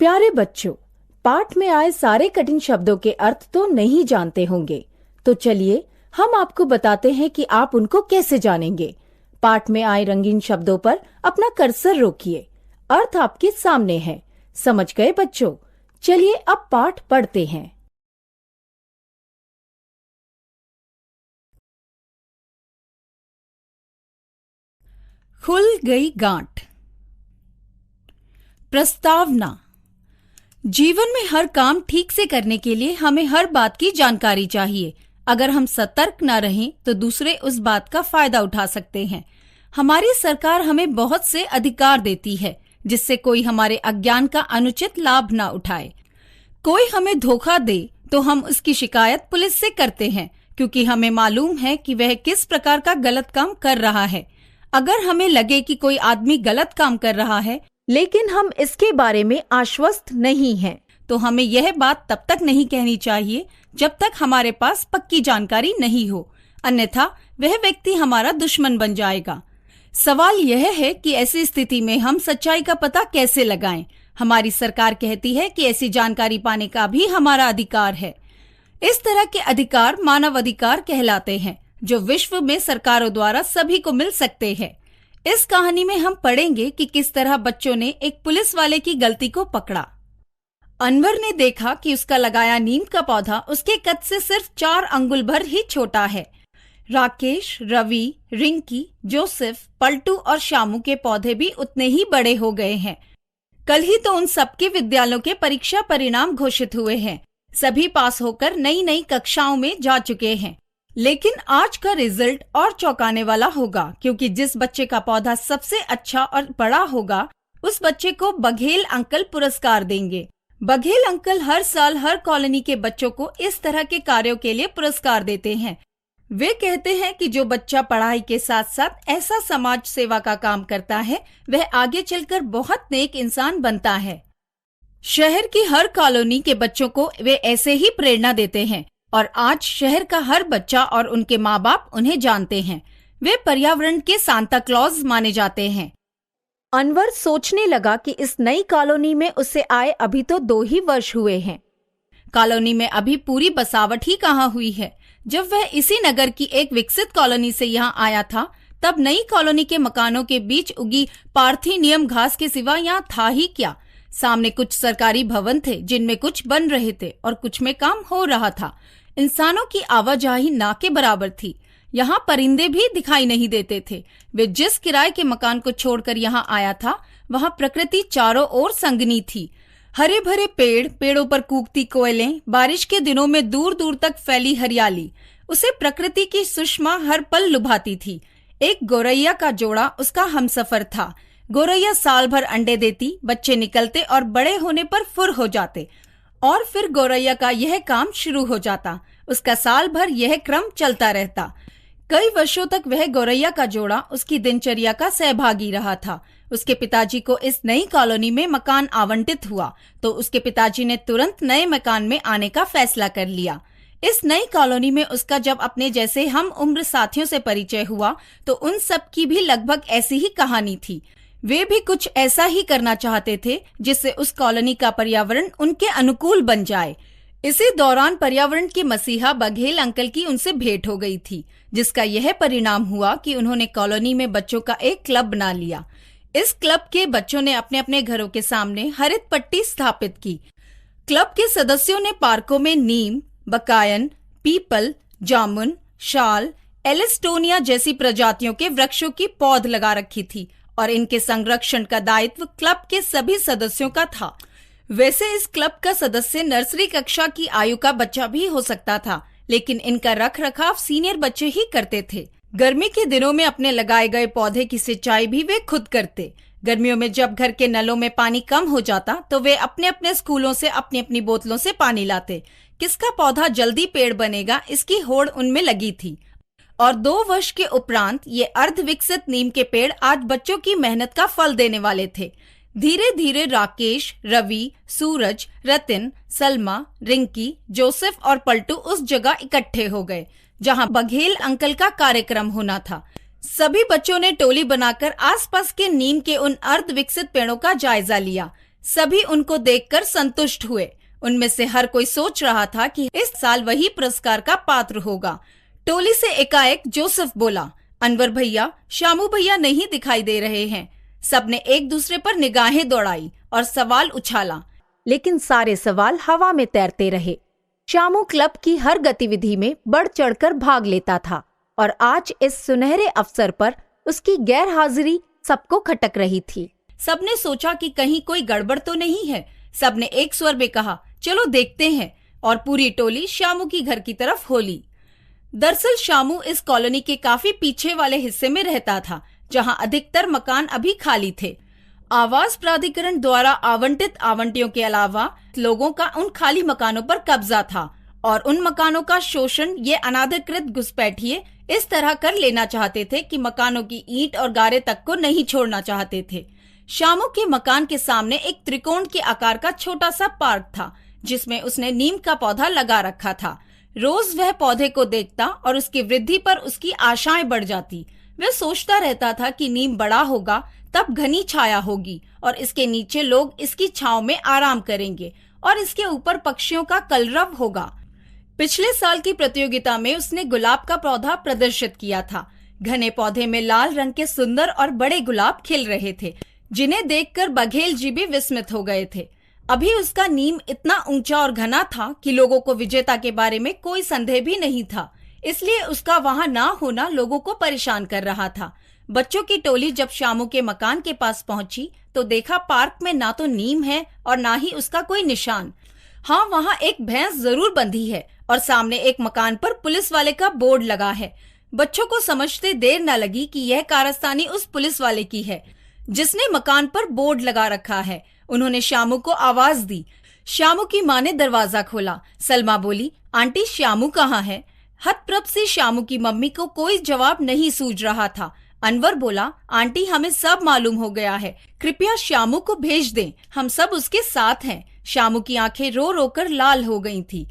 प्यारे बच्चों, पाठ में आए सारे कठिन शब्दों के अर्थ तो नहीं जानते होंगे, तो चलिए हम आपको बताते हैं कि आप उनको कैसे जानेंगे। पाठ में आए रंगीन शब्दों पर अपना कर्सर रोकिए। अर्थ आपके सामने है। समझ गए बच्चों? चलिए अब पाठ पढ़ते हैं। खुल गई गांठ। प्रस्तावना। जीवन में हर काम ठीक से करने के लिए हमें हर बात की जानकारी चाहिए। अगर हम सतर्क न रहें तो दूसरे उस बात का फायदा उठा सकते हैं। हमारी सरकार हमें बहुत से अधिकार देती है जिससे कोई हमारे अज्ञान का अनुचित लाभ न उठाए। कोई हमें धोखा दे तो हम उसकी शिकायत पुलिस से करते हैं क्योंकि हमें मालूम है कि वह किस प्रकार का गलत काम कर रहा है। अगर हमें लगे कि कोई आदमी गलत काम कर रहा है लेकिन हम इसके बारे में आश्वस्त नहीं हैं, तो हमें यह बात तब तक नहीं कहनी चाहिए जब तक हमारे पास पक्की जानकारी नहीं हो, अन्यथा वह व्यक्ति हमारा दुश्मन बन जाएगा। सवाल यह है कि ऐसी स्थिति में हम सच्चाई का पता कैसे लगाएं? हमारी सरकार कहती है कि ऐसी जानकारी पाने का भी हमारा अधिकार है। इस तरह के अधिकार मानव अधिकार कहलाते हैं जो विश्व में सरकारों द्वारा सभी को मिल सकते हैं। इस कहानी में हम पढ़ेंगे कि किस तरह बच्चों ने एक पुलिस वाले की गलती को पकड़ा। अनवर ने देखा कि उसका लगाया नीम का पौधा उसके कद से सिर्फ 4 अंगुल भर ही छोटा है। राकेश, रवि, रिंकी, जोसेफ, पलटू और शामू के पौधे भी उतने ही बड़े हो गए हैं। कल ही तो उन सबके विद्यालयों के परीक्षा परिणाम घोषित हुए हैं। सभी पास होकर नई नई कक्षाओं में जा चुके हैं। लेकिन आज का रिजल्ट और चौंकाने वाला होगा क्योंकि जिस बच्चे का पौधा सबसे अच्छा और बड़ा होगा उस बच्चे को बघेल अंकल पुरस्कार देंगे। बघेल अंकल हर साल हर कॉलोनी के बच्चों को इस तरह के कार्यों के लिए पुरस्कार देते हैं। वे कहते हैं कि जो बच्चा पढ़ाई के साथ साथ ऐसा समाज सेवा का काम करता है वह आगे चलकर बहुत नेक इंसान बनता है। शहर की हर कॉलोनी के बच्चों को वे ऐसे ही प्रेरणा देते हैं और आज शहर का हर बच्चा और उनके माँ बाप उन्हें जानते हैं। वे पर्यावरण के सांता क्लॉज माने जाते हैं। अनवर सोचने लगा कि इस नई कॉलोनी में उसे आए अभी तो 2 ही वर्ष हुए हैं। कॉलोनी में अभी पूरी बसावट ही कहाँ हुई है। जब वह इसी नगर की एक विकसित कॉलोनी से यहाँ आया था तब नई कॉलोनी के मकानों के बीच उगी पार्थिनियम घास के सिवा यहाँ था ही क्या। सामने कुछ सरकारी भवन थे जिनमें कुछ बन रहे थे और कुछ में काम हो रहा था। इंसानों की आवाजाही ना के बराबर थी। यहाँ परिंदे भी दिखाई नहीं देते थे। वे जिस किराए के मकान को छोड़कर यहाँ आया था वहाँ प्रकृति चारों ओर संगनी थी। हरे भरे पेड़, पेड़ों पर कूकती कोयलें, बारिश के दिनों में दूर दूर तक फैली हरियाली उसे प्रकृति की सुषमा हर पल लुभाती थी। एक गौरैया का जोड़ा उसका हमसफर था। गौरैया साल भर अंडे देती, बच्चे निकलते और बड़े होने पर फुर हो जाते और फिर गौरैया का यह काम शुरू हो जाता। उसका साल भर यह क्रम चलता रहता। कई वर्षों तक वह गौरैया का जोड़ा उसकी दिनचर्या का सहभागी रहा था। उसके पिताजी को इस नई कॉलोनी में मकान आवंटित हुआ तो उसके पिताजी ने तुरंत नए मकान में आने का फैसला कर लिया। इस नई कॉलोनी में उसका जब अपने जैसे हम उम्र साथियों से परिचय हुआ तो उन सब की भी लगभग ऐसी ही कहानी थी। वे भी कुछ ऐसा ही करना चाहते थे जिससे उस कॉलोनी का पर्यावरण उनके अनुकूल बन जाए। इसी दौरान पर्यावरण के मसीहा बघेल अंकल की उनसे भेंट हो गई थी जिसका यह परिणाम हुआ कि उन्होंने कॉलोनी में बच्चों का एक क्लब बना लिया। इस क्लब के बच्चों ने अपने अपने घरों के सामने हरित पट्टी स्थापित की। क्लब के सदस्यों ने पार्कों में नीम, बकायन, पीपल, जामुन, शाल, एलिस्टोनिया जैसी प्रजातियों के वृक्षों की पौध लगा रखी थी और इनके संरक्षण का दायित्व क्लब के सभी सदस्यों का था। वैसे इस क्लब का सदस्य नर्सरी कक्षा की आयु का बच्चा भी हो सकता था, लेकिन इनका रखरखाव सीनियर बच्चे ही करते थे। गर्मी के दिनों में अपने लगाए गए पौधे की सिंचाई भी वे खुद करते। गर्मियों में जब घर के नलों में पानी कम हो जाता तो वे अपने अपने स्कूलों से अपनी अपनी बोतलों से पानी लाते। किसका पौधा जल्दी पेड़ बनेगा इसकी होड़ उनमें लगी थी और 2 वर्ष के उपरांत ये अर्ध विकसित नीम के पेड़ आज बच्चों की मेहनत का फल देने वाले थे। धीरे धीरे राकेश, रवि, सूरज, रतिन, सलमा, रिंकी, जोसेफ और पलटू उस जगह इकट्ठे हो गए जहां बघेल अंकल का कार्यक्रम होना था। सभी बच्चों ने टोली बनाकर आसपास के नीम के उन अर्ध विकसित पेड़ों का जायजा लिया। सभी उनको देखकर संतुष्ट हुए। उनमें से हर कोई सोच रहा था कि इस साल वही पुरस्कार का पात्र होगा। टोली से एकाएक जोसेफ बोला, अनवर भैया, शामू भैया नहीं दिखाई दे रहे हैं। सबने एक दूसरे पर निगाहें दौड़ाई और सवाल उछाला, लेकिन सारे सवाल हवा में तैरते रहे। शामू क्लब की हर गतिविधि में बढ़ चढ़कर भाग लेता था और आज इस सुनहरे अवसर पर उसकी गैर हाजिरी सबको खटक रही थी। सबने सोचा कि कहीं कोई गड़बड़ तो नहीं है। सबने एक स्वर में कहा, चलो देखते हैं, और पूरी टोली शामू की घर की तरफ हो ली। दरअसल शामू इस कॉलोनी के काफी पीछे वाले हिस्से में रहता था, जहां अधिकतर मकान अभी खाली थे। आवास प्राधिकरण द्वारा आवंटित आवंटियों के अलावा लोगों का उन खाली मकानों पर कब्जा था और उन मकानों का शोषण ये अनाधिकृत घुसपैठिए इस तरह कर लेना चाहते थे कि मकानों की ईंट और गारे तक को नहीं छोड़ना चाहते थे। शामू के मकान के सामने एक त्रिकोण के आकार का छोटा सा पार्क था, जिसमें उसने नीम का पौधा लगा रखा था। रोज वह पौधे को देखता और उसकी वृद्धि पर उसकी आशाएं बढ़ जाती। वह सोचता रहता था कि नीम बड़ा होगा तब घनी छाया होगी और इसके नीचे लोग इसकी छांव में आराम करेंगे और इसके ऊपर पक्षियों का कलरव होगा। पिछले साल की प्रतियोगिता में उसने गुलाब का पौधा प्रदर्शित किया था। घने पौधे में लाल रंग के सुंदर और बड़े गुलाब खिल रहे थे, जिन्हें देखकर बघेल जी भी विस्मित हो गए थे। अभी उसका नीम इतना ऊंचा और घना था कि लोगों को विजेता के बारे में कोई संदेह भी नहीं था, इसलिए उसका वहां ना होना लोगों को परेशान कर रहा था। बच्चों की टोली जब शामू के मकान के पास पहुंची तो देखा पार्क में ना तो नीम है और ना ही उसका कोई निशान। हाँ, वहाँ एक भैंस जरूर बंधी है और सामने एक मकान पर पुलिस वाले का बोर्ड लगा है। बच्चों को समझते देर न लगी कि यह कारस्तानी उस पुलिस वाले की है जिसने मकान पर बोर्ड लगा रखा है। उन्होंने शामू को आवाज दी। शामू की माँ ने दरवाजा खोला। सलमा बोली, आंटी शामू कहाँ है? हतप्रभ से शामू की मम्मी को कोई जवाब नहीं सूझ रहा था। अनवर बोला, आंटी हमें सब मालूम हो गया है, कृपया शामू को भेज दें, हम सब उसके साथ हैं। शामू की आंखें रो रो कर लाल हो गई थी।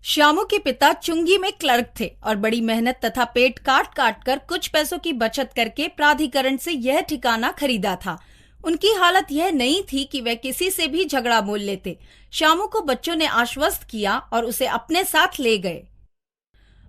शामू के पिता चुंगी में क्लर्क थे और बड़ी मेहनत तथा पेट काट काट कर कुछ पैसों की बचत करके प्राधिकरण से यह ठिकाना खरीदा था। उनकी हालत यह नहीं थी कि वह किसी से भी झगड़ा मोल लेते। शामू को बच्चों ने आश्वस्त किया और उसे अपने साथ ले गए।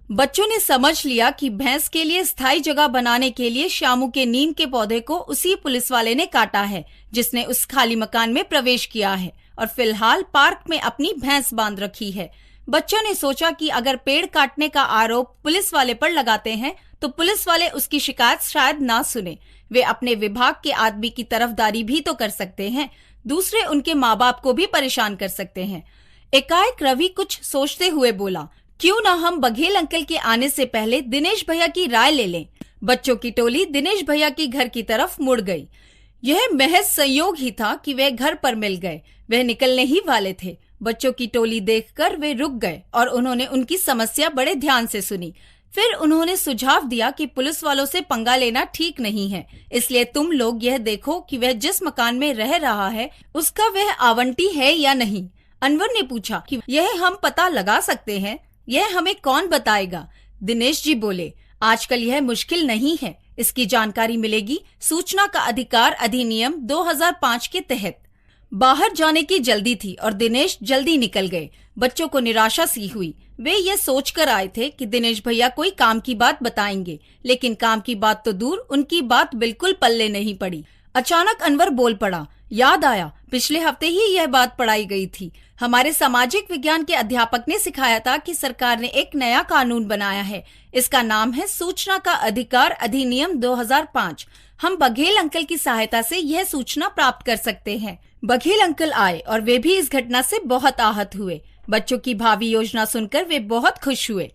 बच्चों ने समझ लिया कि भैंस के लिए स्थायी जगह बनाने के लिए शामू के नीम के पौधे को उसी पुलिस वाले ने काटा है जिसने उस खाली मकान में प्रवेश किया है और फिलहाल पार्क में अपनी भैंस बांध रखी है। बच्चों ने सोचा कि अगर पेड़ काटने का आरोप पुलिस वाले पर लगाते हैं तो पुलिस वाले उसकी शिकायत शायद ना सुने। वे अपने विभाग के आदमी की तरफदारी भी तो कर सकते हैं, दूसरे उनके माँ बाप को भी परेशान कर सकते हैं। एकाएक रवि कुछ सोचते हुए बोला, क्यों ना हम बघेल अंकल के आने से पहले दिनेश भैया की राय ले लें। बच्चों की टोली दिनेश भैया की घर की तरफ मुड़ गई। यह महज संयोग ही था कि वे घर पर मिल गए। वह निकलने ही वाले थे। बच्चों की टोली देखकर वे रुक गए और उन्होंने उनकी समस्या बड़े ध्यान से सुनी। फिर उन्होंने सुझाव दिया कि पुलिस वालों से पंगा लेना ठीक नहीं है, इसलिए तुम लोग यह देखो कि वह जिस मकान में रह रहा है उसका वह आवंटी है या नहीं। अनवर ने पूछा कि यह हम पता लगा सकते हैं, यह हमें कौन बताएगा? दिनेश जी बोले, आजकल यह मुश्किल नहीं है, इसकी जानकारी मिलेगी सूचना का अधिकार अधिनियम 2005 के तहत। बाहर जाने की जल्दी थी और दिनेश जल्दी निकल गए। बच्चों को निराशा सी हुई। वे ये सोचकर आए थे कि दिनेश भैया कोई काम की बात बताएंगे, लेकिन काम की बात तो दूर, उनकी बात बिल्कुल पल्ले नहीं पड़ी। अचानक अनवर बोल पड़ा, याद आया, पिछले हफ्ते ही यह बात पढ़ाई गई थी। हमारे सामाजिक विज्ञान के अध्यापक ने सिखाया था कि सरकार ने एक नया कानून बनाया है। इसका नाम है सूचना का अधिकार अधिनियम 2005। हम बघेल अंकल की सहायता से यह सूचना प्राप्त कर सकते हैं। बघेल अंकल आए और वे भी इस घटना से बहुत आहत हुए। बच्चों की भावी योजना सुनकर वे बहुत खुश हुए।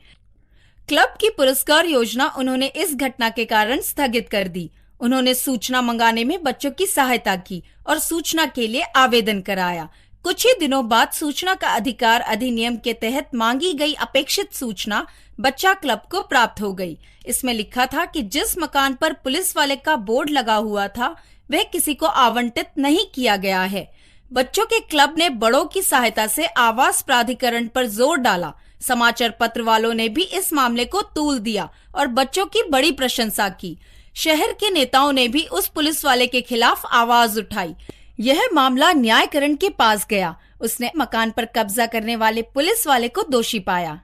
क्लब की पुरस्कार योजना उन्होंने इस घटना के कारण स्थगित कर दी। उन्होंने सूचना मंगाने में बच्चों की सहायता की और सूचना के लिए आवेदन कराया। कुछ ही दिनों बाद सूचना का अधिकार अधिनियम के तहत मांगी गई अपेक्षित सूचना बच्चा क्लब को प्राप्त हो गई। इसमें लिखा था कि जिस मकान पर पुलिस वाले का बोर्ड लगा हुआ था वह किसी को आवंटित नहीं किया गया है। बच्चों के क्लब ने बड़ों की सहायता से आवास प्राधिकरण पर जोर डाला। समाचार पत्र वालों ने भी इस मामले को तूल दिया और बच्चों की बड़ी प्रशंसा की। शहर के नेताओं ने भी उस पुलिस वाले के खिलाफ आवाज उठाई। यह मामला न्यायकरण के पास गया। उसने मकान पर कब्जा करने वाले पुलिस वाले को दोषी पाया।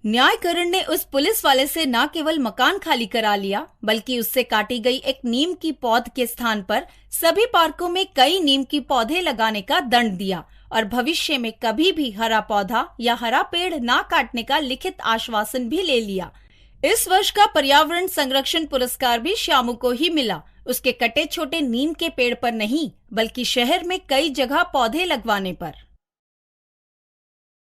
न्यायकरण ने उस पुलिस वाले से न केवल मकान खाली करा लिया, बल्कि उससे काटी गई एक नीम की पौध के स्थान पर सभी पार्कों में कई नीम की पौधे लगाने का दंड दिया और भविष्य में कभी भी हरा पौधा या हरा पेड़ ना काटने का लिखित आश्वासन भी ले लिया। इस वर्ष का पर्यावरण संरक्षण पुरस्कार भी श्यामू को ही मिला, उसके कटे छोटे नीम के पेड़ पर नहीं, बल्कि शहर में कई जगह पौधे लगवाने पर।